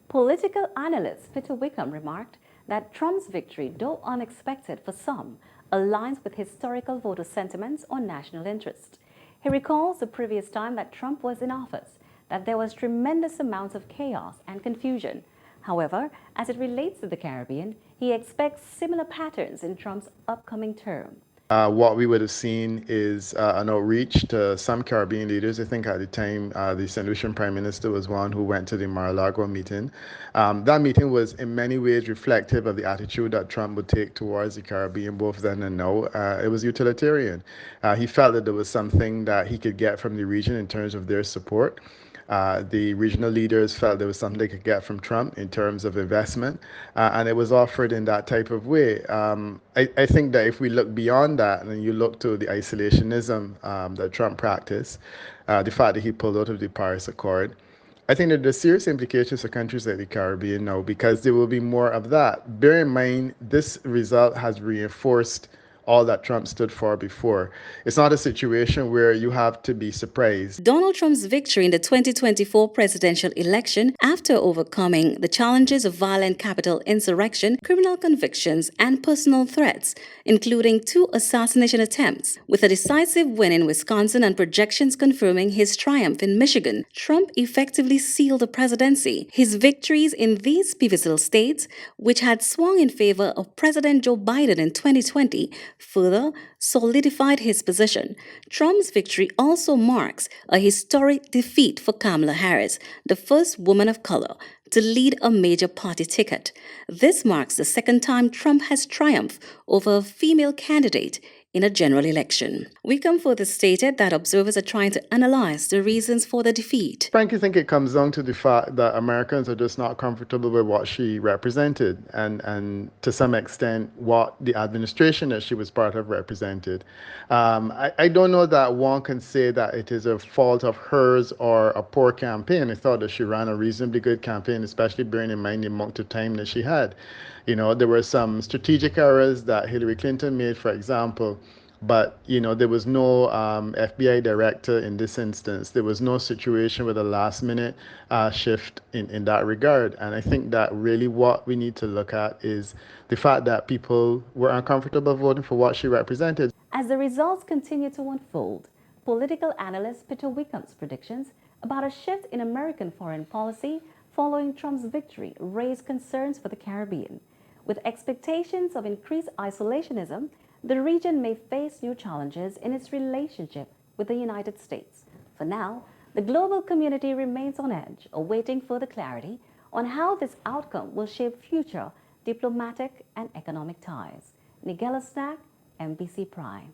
Political analyst Peter Wickham remarked that Trump's victory, though unexpected for some, aligns with historical voter sentiments on national interest. He recalls the previous time that Trump was in office, that there was tremendous amounts of chaos and confusion. However, as it relates to the Caribbean, he expects similar patterns in Trump's upcoming term. What we would have seen is an outreach to some Caribbean leaders. I think at the time, the St. Lucian Prime Minister was one who went to the Mar-a-Lago meeting. That meeting was in many ways reflective of the attitude that Trump would take towards the Caribbean, both then and now. It was utilitarian. He felt that there was something that he could get from the region in terms of their support. The regional leaders felt there was something they could get from Trump in terms of investment, and it was offered in that type of way. I think that if we look beyond that and you look to the isolationism that Trump practiced, the fact that he pulled out of the Paris Accord, I think that there's serious implications for countries like the Caribbean now because there will be more of that. Bear in mind, this result has reinforced all that Trump stood for before. It's not a situation where you have to be surprised. Donald Trump's victory in the 2024 presidential election, after overcoming the challenges of violent Capitol insurrection, criminal convictions, and personal threats, including 2 assassination attempts, with a decisive win in Wisconsin and projections confirming his triumph in Michigan, Trump effectively sealed the presidency. His victories in these pivotal states, which had swung in favor of President Joe Biden in 2020, further solidified his position. Trump's victory also marks a historic defeat for Kamala Harris, the first woman of color to lead a major party ticket. This marks the second time Trump has triumphed over a female candidate in a general election. Wickham further stated that observers are trying to analyze the reasons for the defeat. Frankly, I think it comes down to the fact that Americans are just not comfortable with what she represented and to some extent what the administration that she was part of represented. I don't know that one can say that it is a fault of hers or a poor campaign. I thought that she ran a reasonably good campaign, especially bearing in mind the amount of time that she had. You know, there were some strategic errors that Hillary Clinton made, for example, but there was no FBI director in this instance. There was no situation with a last minute shift in that regard. And I think that really what we need to look at is the fact that people were uncomfortable voting for what she represented. As the results continue to unfold, political analyst Peter Wickham's predictions about a shift in American foreign policy following Trump's victory raise concerns for the Caribbean. With expectations of increased isolationism, the region may face new challenges in its relationship with the United States. For now, the global community remains on edge, awaiting further clarity on how this outcome will shape future diplomatic and economic ties. Nigella Snack, MBC Prime.